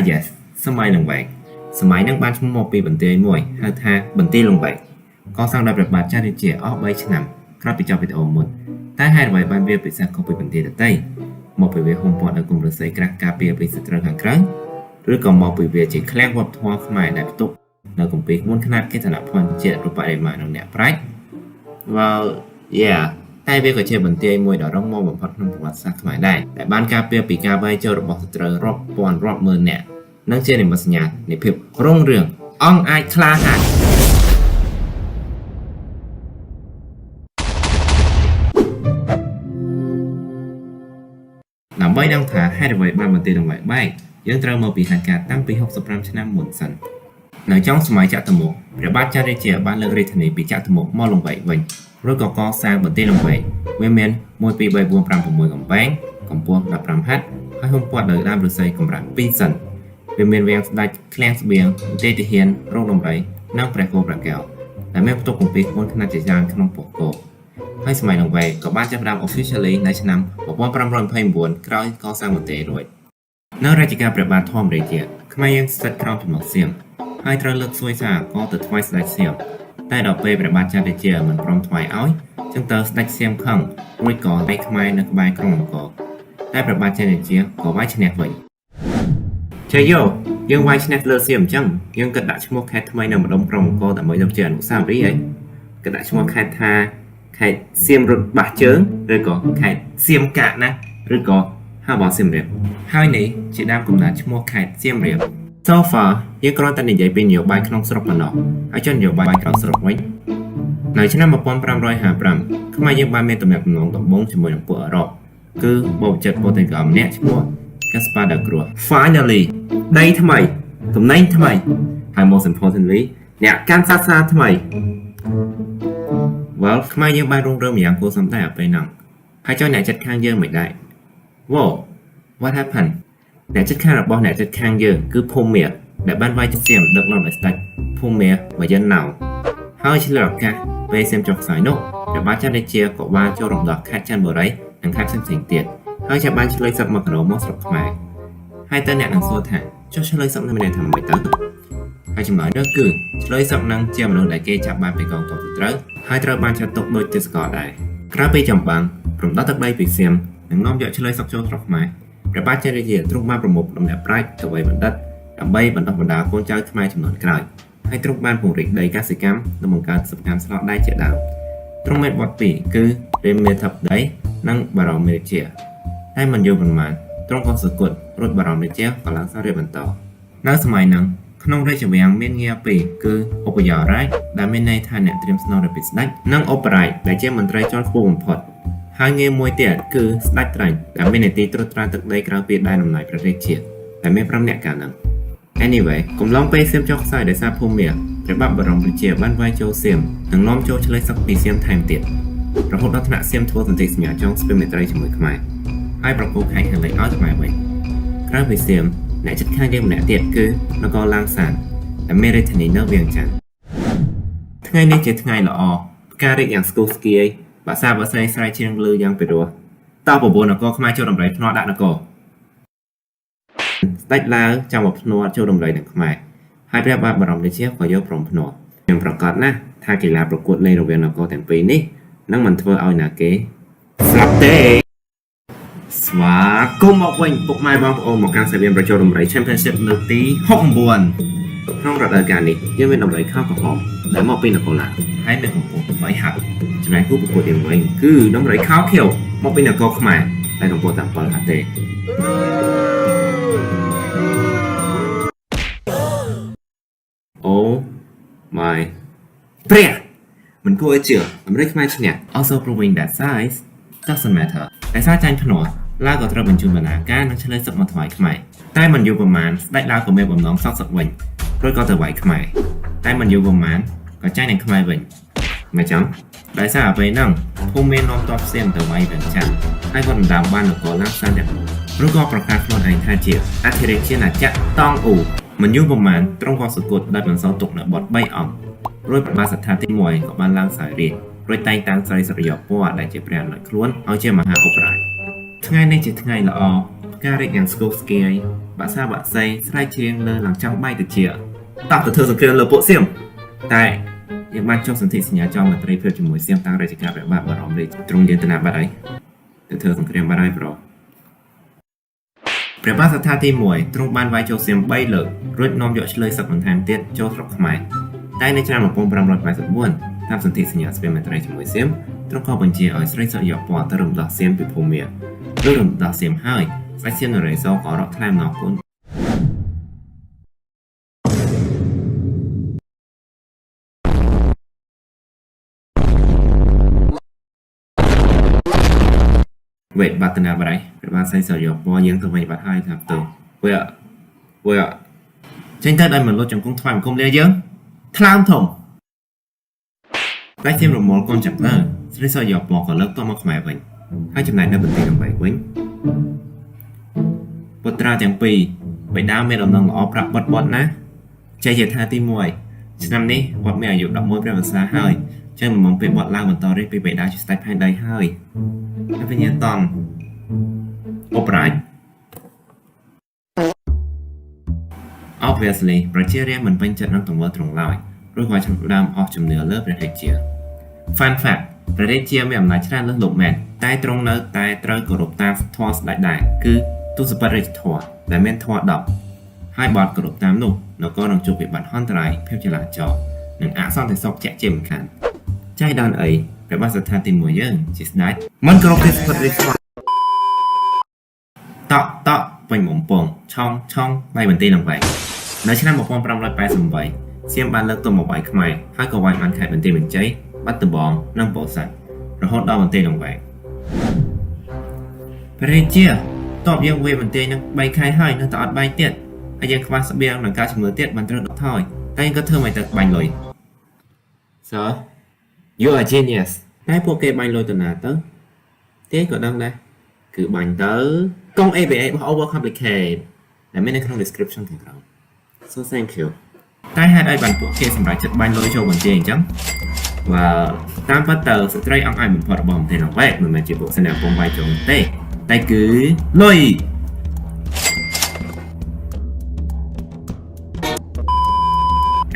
yes សម័យលង្វែកសម័យនឹងបានឈ្មោះមកពីបន្ទាយមួយហៅថាបន្ទាយលង្វែកកសាងដោយព្រះបាទចន្ទរាជាអស់3ឆ្នាំក្រោយពីចប់វីដេអូមុនតែហេតុអ្វីបានវាពិសេសខុសពីបន្ទាយដទៃមកពីវាហ៊ុំព័ទ្ធដោយគុំរស្មីក្រាស់ការពារពីសត្រូវខាងក្រៅឬក៏មកពីវាជាឃ្លាំងវប្បធម៌ខ្មែរដែលផ្ទុកនៅគម្ពីរមុនខ្នាតគេឋានៈភ័ណ្ឌជាតិរូបបរិមាណនិងអ្នកប្រាជ្ញ Well yeah តែវាក៏ជាបន្ទាយមួយដ៏រឹងមាំបំផុតក្នុងប្រវត្តិសាស្ត្រខ្មែរដែរដែលបានការពារពីការវាយចូលរបស់សត្រូវរាប់ពាន់រាប់ម៉ឺននាក់និងជានិមិត្តសញ្ញានៃភាពរុងរឿងអង្គអាចក្លាហានដើម្បីដឹងថាហេតុអ្វីបានបន្ទាយលង្វែកបែកយើងត្រូវមកពីហេតុការណ៍តាំងពី65ឆ្នាំមុនសិននៅចុងសម័យចតុមុខព្រះបាទចន្ទរាជាបានលើករាជធានីពីចតុមុខមកលង្វែកវិញឬក៏កសាងបន្ទាយលង្វែកវាមាន1 2 3 4 5 6កំពែងកម្ពស់15ហត្ថហើយហ៊ុំព័ទ្ធដោយដើមឫស្សីកម្រាស់2សិនវាមានវាំងស្ដេចឃ្លាំងស្បៀងទេទាហានរោងដំរីនិងព្រះគោព្រះកែវដែលមានផ្ទុកគម្ពីរមុនខ្នាតជាច្រើនក្នុងពោះគោហើយសម័យលង្វែកក៏បានចាប់ផ្ដើម officially នៅឆ្នាំ1529ក្រោយកសាងបន្ទាយរួចនៅរជ្ជកាលព្រះបាទធម្មរាជាខ្មែរយើងស្ថិតក្រោមចំណុចសៀមហើយត្រូវលើកសួយសារក៏ទៅថ្វាយស្ដេចសៀមតែដល់ពេលព្រះបាទចន្ទរាជាមិនព្រមថ្វាយឲ្យចឹងទៅស្ដេចសៀមខឹងរួចក៏ដៃខ្មែរនៅក្បែរក្រុងអង្គរតែព្រះបាទចន្ទរាជាក៏វាយឈ្នះវិញចាយោយើងវាយឈ្នះលើសៀមអញ្ចឹងយើងក៏ដាក់ឈ្មោះខេត្តថ្មីនៅម្ដុំក្រុងអង្គរដើម្បីយកជាអនុស្សាវរីយ៍ហើយក៏ដាក់ឈ្មោះខេត្តថាខេត្តសៀមរត់បាសជើងឬក៏ខេត្តសៀមកាក់ណាឬក៏ហៅបោះសៀមរាបហើយនេះជាដើមកំណើតឈ្មោះខេត្តសៀមរាប So far យើងគ្រាន់តែនិយាយពីនយោបាយក្នុងស្រុកប៉ុណ្ណោះហើយចុះនយោបាយក្រៅស្រុកវិញនៅឆ្នាំ1555ខ្មែរយើងបានមានទំនាក់ទំនងដំបូងជាមួយនឹងពួកអឺរ៉ុបគឺបព្វជិតប៉ូទុយហ្គាល់ម្នាក់ឈ្មោះ Gaspar da Cruz Finally ដីថ្មីតំណែងថ្មីហើយ most importantly អ្នកកាន់សាសនាថ្មី Well ខ្មែរយើងបានរងរឿងម្យ៉ាងគួរសមដែរពេលហ្នឹងហើយចុះអ្នកចិត្តខាងយើងមិនដែរ Wow what happened អ្នកចិត្តខាងរបស់អ្នកចិត្តខាងយើងគឺភូមាដែលបានវាយសៀមដឹកនាំដោយស្ដេចភូមាវយិនណៅហើយឆ្លៀតឱកាសពេលសៀមចុះខ្សោយនោះព្រះបាទចន្ទរាជាក៏បានចូលរំដោះខេត្តចន្ទបុរីនិងខេត្តផ្សេងៗទៀតហើយចាប់បានឆ្លើយសឹកមកក្រោមមកស្រុកខ្មែរហើយតើអ្នកនឹងសួរថាចុះឆ្លើយសឹកនឹងមានន័យថាម៉េចទៅហើយចម្លើយនោះគឺឆ្លើយសឹកនឹងជាមនុស្សដែលគេចាប់បានពីកងទ័ពទៅត្រូវហើយត្រូវបានចាត់ទុកដូចទេសកលដែរក្រោយពីចម្បាំងរំដោះទឹកដីពីសៀមនិងនាំយកឆ្លើយសឹកចូលស្រុកខ្មែរព្រះបាទចន្ទរាជាទ្រង់បានប្រមូលដំណាក់ប្រាជ្ញទៅវ័យបណ្ឌិតដើម្បីបណ្ដុះបណ្ដាលកូនចៅខ្មែរចំនួនក្រោយហើយទ្រង់បានពង្រីកដីកសិកម្មនិងបង្កើតសិប្បកម្មស្លដែកជាដើមទ្រង់មានបុត្រពីរគឺរាមាធិបតីនិងបារមរាជាតែមិនយូរប៉ុន្មានទ្រង់ក៏សគត់រួចបារមរាជាក៏ឡើងសោយរាជបន្តនៅសម័យហ្នឹងក្នុងរាជវាំងមានងារពីរគឺឧបយោរាជដែលមានន័យថាអ្នកត្រៀមស្នងរាជពីស្ដេចនិងឧបរាជដែលជាមន្ត្រីជាន់ខ្ពស់បំផុតហើយងារមួយទៀតគឺស្ដេចត្រាញ់ដែលមាននាទីត្រួតត្រាទឹកដីក្រៅពីដែនអំណាចព្រះរាជាតែមាន5នាក់កាលហ្នឹង Anyway កំឡុងពេលសៀមចុះខ្សោយដោយសារភូមាព្រះបាទបរមរាជាបានវាយចូលសៀមនិងនាំចូលឆ្លើយសឹកពីសៀមថែមទៀតរហូតដល់ថ្នាក់សៀមធ្វើសន្ធិសញ្ញាចងស្ពានមេត្រីជាមួយខ្មែរហើយប្រគល់ខេត្តខាងលិចឲ្យខ្មែរវិញក្រៅពីសៀមអ្នកជិតខាងយើងម្នាក់ទៀតគឺនគរឡាងសានដែលមានរាជធានីនៅវៀងច័ន្ទថ្ងៃនេះជាថ្ងៃល្អផ្ការីកយ៉ាងស្គូស្គីបាសាបាសីស្រែជាងលឺយ៉ាងពិរោះតប9នគរខ្មែរចូលដំរីភ្នាល់ដាក់នគរស្ដេចឡាវចាំមកភ្នាល់ចូលដំរីនឹងខ្មែរហើយព្រះបាទបរមរាជាក៏យកព្រមភ្នាល់ខ្ញុំប្រកាសណាស់ថាកីឡាប្រកួតលេងរវាងនគរទាំងពីរនេះនឹងមិនធ្វើឲ្យណាគេស្លាប់ទេស្វាគមន៍មកវិញពុកម៉ែបងប្អូនមកកាន់សាលាប្រជុំដំរី Championship លើកទី69ក្នុងរដូវកាលនេះយើងមានដំរីខោក្រហមដែលមកពីនគរឡាវហើយមានកម្ពស់8ហត្ថចំណែកគូប្រកួតទី1វិញគឺដំរីខោខៀវមកពីនគរខ្មែរដែលកម្ពស់តែ7ហត្ថទេOh my ព្រះមិនគួរឲ្យជឿអាមេរិកខ្មែរឈ្នះ Also proving that size doesn't matter តែសារចាញ់ភ្នាល់ឡាវក៏ត្រូវបញ្ជូនបណ្ណាការនិងឆ្លើយសឹកមកថ្វាយខ្មែរតែមិនយូរប៉ុន្មានស្ដេចឡាវក៏មានបំណងសោកសឹកវិញរួចក៏ទៅវាយខ្មែរតែមិនយូរប៉ុន្មានក៏ចាញ់នឹងខ្មែរវិញមិនចឹងដោយសារពេលហ្នឹងភូមិមាននាំតបផ្សេងទៅវាយវិញចាស់ហើយក៏ដណ្ដើមបាននគរឡាងសានទាំងឬក៏ប្រកាសខ្លួនឯងថាជាអធិរាជអាណាចក្រតង់អ៊ូមិនយូរប៉ុន្មានទ្រង់ក៏សគត់ដោយបន្សល់ទុកនៅបទ3អង្គរួចព្រះបាទសត្ថាទី1ក៏បានឡើងសោយរាជរួចតែងតាំងស្រីសុរិយោពណ៌ដែលជាព្រះអនុខ្លួនឲ្យជាមហាឧបរាជថ្ងៃនេះជាថ្ងៃល្អផ្ ការរែកយ៉ាងស្គូស្គាយបាក់សាបាក់សៃស្រែកច្រៀងលើឡើងចង់បាយទៅជាតោះទៅធ្វើសង្គ្រាមលើពួកសៀមតែយើងបានចុះសន្ធិសញ្ញាចងមន្ត្រីភាពជាមួយសៀមតាំងរាជការព្រះបាទបរមរាជទ្រង់យាន្តនាបាត់ហើយទៅធ្វើសង្គ្រាមបាត់ហើយប្រុសព្រះបាទសត្ថាទី1ទ្រង់បានវាយចូលសៀម3លើករួចនាំយកឆ្លើយសឹកបន្ថែមទៀតចូលស្រុកខ្មែរតែនៅឆ្នាំ1584តាមសន្ធិសញ្ញាស្ពានមេត្រីជាមួយសៀមទ្រង់ក៏បញ្ជាឲ្យស្រីសុរិយោពណ៌ទៅរំដោះសៀមពីភូមិមាលុះរំដោះសៀមហើយស្ដេចសៀមនរេសក៏រកថ្លែងអំណរគុណវេបាត់ណាបាត់ហើយព្រះបាទស្រីសុរិយោពណ៌យើងទៅវិញបាត់ហើយថាទៅវេចេញទៅដល់មិនលុតចង្គង់ថ្វាយបង្គំលាយើងថ្លើមធំតែសៀមរមលកូនចាប់លើស្រីសុរិយោពណ៌ក៏លើកតមកខ្មែរវិញហើយចំណែកនៅបន្ទាយដើម្បីវិញពុត្រាទាំងពីរបិតាមានដំណឹងល្អប្រាប់បត់ណាចែកជាថាទី1ឆ្នាំនេះវត្តមានអាយុ11ព្រះវស្សាហើយចឹងមិនពេលបត់ឡើងបន្តរៀបពីបិតាជាស្ដេចផែនដីហើយហើយវិញ្ញាណតនអូប្រាច់ Obviously ប្រជារាស្ត្រមិនពេញចិត្តនឹងទង្វើត្រង់ឡើយព្រោះគាត់ចាប់ផ្ដើមអស់ជំនឿលើព្រះរាជា Fun fact ព្រះរាជាមានអំណាចច្រើនលើសលោកមែនតែទ្រង់នៅតែត្រូវគោរពតាមធម៌ស្ដេចដែរគឺទុសបរិជ្ជធម៌ដែលមានធម៌10ហើយបើគោរពតាមនោះនគរនឹងជួបវិបត្តិហន្តរាយភាពចលាចលនិងអសន្តិសុខជាក់ជាមិនខានចៃដន្យអីព្រះបាទសត្ថាទី1យើងជាស្ដេចមិនគោរពទេសុបរិជ្ជតក់ពេញបំពងឆងបាយបន្ទាយនឹងបែកនៅឆ្នាំ1588សៀមបានលើកទ័ពមកវាយខ្មែរហើយក៏វាយបានខេត្តបន្ទាយមានជ័យបាត់ដំបងនិងពោធិ៍សាត់រហូតដល់បន្ទាយនឹងបែកព្រះរាជាតបយើងវាយបន្ទាយនឹង3ខែហើយនៅតែអត់បែកទៀតហើយយើងខ្វះស្បៀងនិងការជំងឺទៀតបានត្រូវដកថយតែយើងក៏ធ្វើមិនទៅបាញ់លុយ So you are genius តែពួកគេបាញ់លុយទៅណាទៅទេក៏ដឹងដែរគឺបាញ់ទៅកង ABA របស់ over complicate ដែលមាននៅក្នុង description ខាងក្រោម So thank you តែហេតុអីបានពួកគេសម្រេចចិត្តបាញ់លុយចូលបន្ទាយអញ្ចឹងតាមពិតទៅស្ត្រីអង្គអាចបំផុតរបស់បន្ទាយនោះមិនមែនជាពួកសេនាកំបាញ់ចូលទេតែគឺលុយ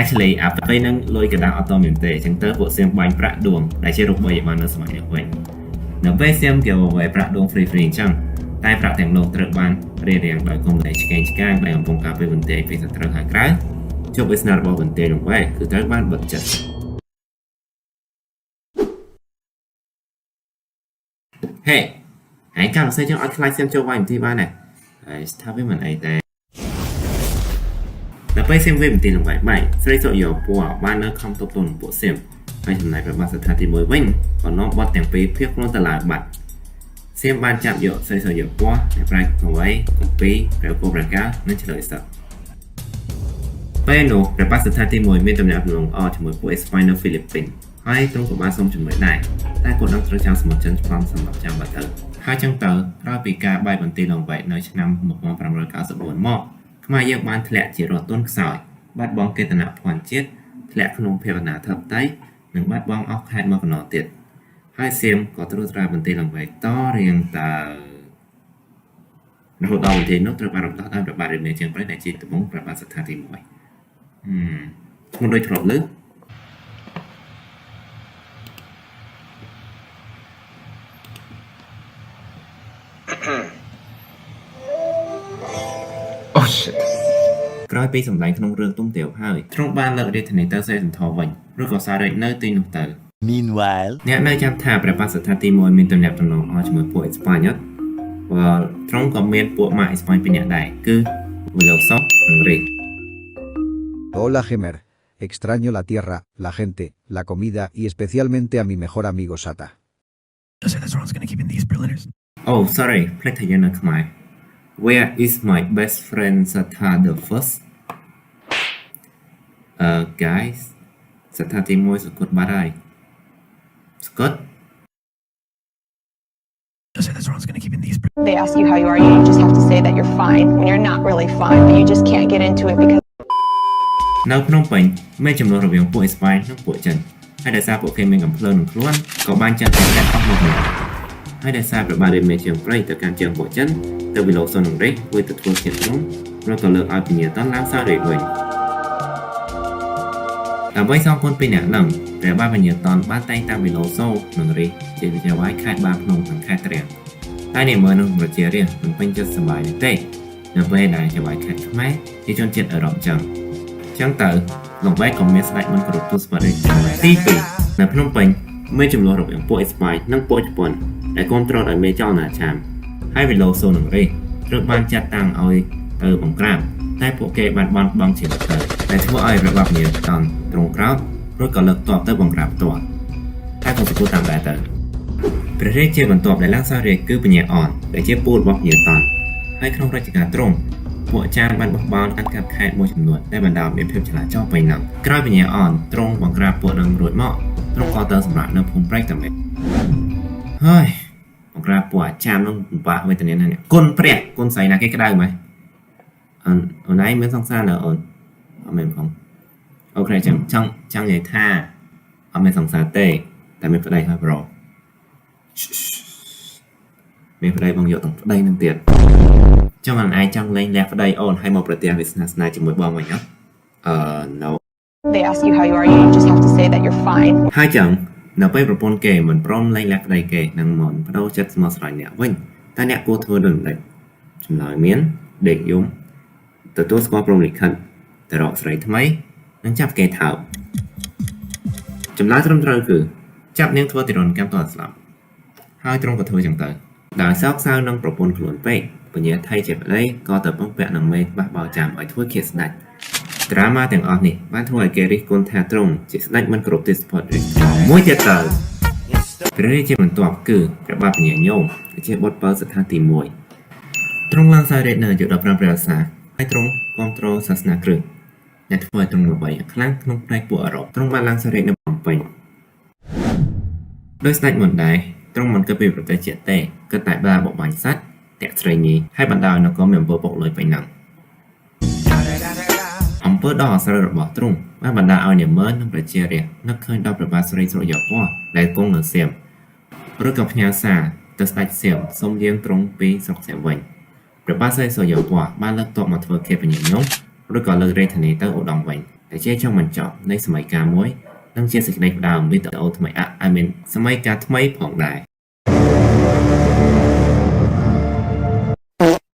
Actually អាប់ពេលហ្នឹងលុយកណ្ដាលអត់តមានទេអញ្ចឹងទៅពួកសៀមបាញ់ប្រាក់ដួងដែលជារូបបីបាននៅសម័យនេះវិញនៅពេលសៀមគេវាយប្រាក់ដួង free អញ្ចឹងតែប្រាក់ទាំងនោះត្រូវបានរៀបរៀងដោយកុំលែងឆ្កេងឆ្កាងដែលកំពុងការពារបន្ទាយពីសត្រូវខាងក្រៅជោគវាសនារបស់បន្ទាយនោះវិញគឺត្រូវបានបិទចិត្តហេហើយកម្មសិទ្ធិចឹងអត់ខ្លាចសៀមចូលវាយបន្ទាយបានទេហើយថាវាមិនអីទេដល់ពេលសៀមវាយបន្ទាយនឹងបែកស្រីសុរិយោពណ៌បាននៅខំទប់ទល់នឹងពួកសៀមហើយចំណែកព្រះបាទសត្ថាទី1វិញក៏នាំបទទាំងពីរភៀសខ្លួនទៅឡើងបាត់សៀមបានចាប់យកស្រីសុរិយោពណ៌អ្នកប្រាជ្ញកវីកំពីព្រះគោព្រះកានិងឆ្លើយសឹកពេលនោះព្រះបាទសត្ថាទី1មានទំនាក់ទំនងល្អជាមួយពួកអេស្ប៉ាញនៅហ្វីលីពីនហើយទ្រង់ក៏បានសូមជំនួយដែរតែគាត់នឹងត្រូវចាំសមុទ្រចិនឆ្លងសម្រាប់ចាំបាត់ទៅហើយចឹងទៅក្រោយពីការបែកបន្ទាយលងវែកនៅឆ្នាំ1594មកខ្មែរយើងបានធ្លាក់ជារដ្ឋទុនខ្សោយបាត់បង់កេតនភ័ណ្ឌជាតិធ្លាក់ក្នុងភាពអនាធិបតេយ្យនិងបាត់បង់អស់ខេត្តមកកណ្ដោទៀតហើយសៀមក៏ត្រួតត្រាបន្ទាយលងវែកតរៀងតើរហូតដល់បន្ទាយនោះត្រូវបានរំដោះដោយព្រះបាទរាមាជើងព្រៃដែលជាត្បូងព្រះបាទសត្ថាទី1ឈ្មោះដូចធ្លាប់លើOh shit ក្រោយពីសម្ដែងក្នុងរឿងទុំទាវហើយទ្រង់បានលើករាជធានីទៅសេសន្ធរវិញឬក៏សាររាជនៅទីនោះទៅ Meanwhile អ្នកនៅចាំថាព្រះបាទសត្ថាទី1មានទំនាក់ទំនងល្អជាមួយពួកអេស្ប៉ាញអត់ទ្រង់ក៏មានពួកម៉ាកអេស្ប៉ាញពីរនាក់ដែរគឺ Wilson និង Rick Hola Gemer extraño la tierra la gente la comida y especialmente a mi mejor amigo Sata Oh sorry ផ្លេចថាយើងនៅខ្មែរ Where is my best friend Sata the first guys Sataទី1សកត់បាត់ហើយសកត់ They ask you how you are, you just have to say that you're fine when you're not really fine, but you just can't get into it because នៅភ្នំពេញមានចំនួនរវាងពួកអេស្ប៉ាញនិងពួកចិនហើយដោយសារពួកគេមានកំភ្លើងនឹងខ្លួនក៏បានចាត់តែអស់មកនេះ ហើយដែលសារប្របាទមានជើងព្រៃទៅកាន់ជើងពួកចិនទៅវិលោសូននឹងរេធ្វើទៅធ្វើជាក្រុមរត់ក៏លើកឲ្យពញាតនឡើងសាររេវិញដើម្បីសងគុណពីអ្នកនឹងព្រះបាទពញាតនបានតែងតាំងវិលោសូនឹងរេជាវិជ្ជាវាយខេត្តបាភ្នំនិងខេត្តត្រាំងតែនេះមើលនឹងប្រជារាស្ត្រមិនពេញចិត្តសប្បាយនោះទេនៅពេលដែលជាវាយខេត្តខ្មែរជាជនជាតិអឺរ៉ុបចឹងទៅលោកវ៉ែក៏មានស្ដេចមិនគ្រប់ទូស្បរិយទី2នៅភ្នំពេញមានចំនួនរវាងពួកអេស្ប៉ាញនិងពួកជប៉ុនដែលគ្រប់គ្រងដោយមេចៅណាឆាមហើយវិលោសូនឹងរេត្រូវបានចាត់តាំងឲ្យទៅបង្ក្រាបតែពួកគេបានបាត់បង់ជីវិតទៅដែលធ្វើឲ្យរបបញាតនទ្រង់ក្រោយរួចក៏លើកទ័ពទៅបង្ក្រាបផ្ទាល់តែក៏សង្កូតាមដែរទៅព្រះរាជាបន្ទាប់ដែលឡើងសាររាជគឺពញាអនដែលជាពូរបស់ញាតនហើយក្នុងរជ្ជកាលទ្រង់ពួកអាចារ្យបានបោះបោនកាន់កាប់ខេត្តមួយចំនួនដែលបណ្ដាលមានភាពឆ្លាតចោលពេញនឹងក្រោយពញាអនទ្រង់បង្ក្រាបពួកនឹងរួចមកទ្រង់ក៏ទៅសម្រាប់នៅភូមិព្រែកតែម្ដងហើយបង្ក្រាបពួកអាចារ្យនឹងពិបាកវេទនាណាស់គុណព្រះគុណស្រីណាគេក្តៅម៉េចអូនឯងមានសង្សារនៅអូនអត់មែនផងអូខេចឹងចង់និយាយថាអត់មានសង្សារទេតែមានប្តីហើយប្រុសមានប្តីបងយកទាំងប្តីនឹងទៀតចង់ឯងចង់លេងលះប្តីអូនឲ្យមកប្រទះវាសនាស្នេហ៍ជាមួយបងវិញអត់no They ask you how you are, you just have to say that you're fine. ហើយចឹងនៅពេលប្រពន្ធគេមិនព្រមលេងលះប្តីគេនឹងមកបដូរចិត្តស្មោះស្រឡាញ់អ្នកវិញតែអ្នកគួរធ្វើដូចម្ដេចចម្លើយមានដេកយំទទួលស្គាល់ព្រមលិខិតទៅរកស្រីថ្មីនិងចាប់គេថោកចម្លើយត្រឹមត្រូវគឺចាប់នាងធ្វើទារុណកម្មតស្លាប់ហើយទ្រង់ក៏ធ្វើចឹងទៅដោយសោកសៅនឹងប្រពន្ធខ្លួនពេកពញាថៃជាប្តីក៏ទៅពឹងពាក់នឹងមេបះបោចាំឲ្យធ្វើឃាតស្ដេចដ្រាម៉ាទាំងអស់នេះបានធ្វើឲ្យគេរិះគន់ថាទ្រង់ជាស្ដេចមិនគ្រប់ទេស្ផតរីមួយទៀតទៅព្រះរាជាបន្ទាប់គឺព្រះបាទពញាញោមជាបុត្របើស្ថានទី1ទ្រង់ឡើងសាររាជនៅអាយុ15ព្រះវស្សាហើយទ្រង់គ្រប់គ្រងសាសនាគ្រិស្តដែលធ្វើឲ្យទ្រង់ល្បីខ្លាំងក្នុងផ្នែកពួកអឺរ៉ុបទ្រង់បានឡើងសាររាជនៅភ្នំពេញដោយស្ដេចមុនដែរទ្រង់មិនគិតពីប្រទេសជាតិទេគិតតែបាបបាញ់សត្វតាក់ស្រីញីហើយបណ្ដាលនគរមានអំពើពុករលួយពេញហ្នឹងអំពើដ៏អស្ចារ្យរបស់ទ្រង់បានបណ្ដាលឲ្យនាម៉ឺននិងប្រជារាស្ត្រនឹកឃើញដល់ព្រះបាទសិរីសុរិយោពណ៌ដែលគង់នៅសៀមឬក៏ផ្ញើសារទៅស្ដេចសៀមសូមយាងទ្រង់ពីស្រុកសៀមវិញព្រះបាទសិរីសុរិយោពណ៌បានលើកទ័ពមកធ្វើឃាតពញាញោមឬក៏លើករាជធានីទៅឧត្តមវិញដែលជាចុងបញ្ចប់នៃសម័យកាលមួយនិងជាសេចក្តីផ្ដាល់វីដេអូថ្មីសម័យកាលថ្មីផងដែរ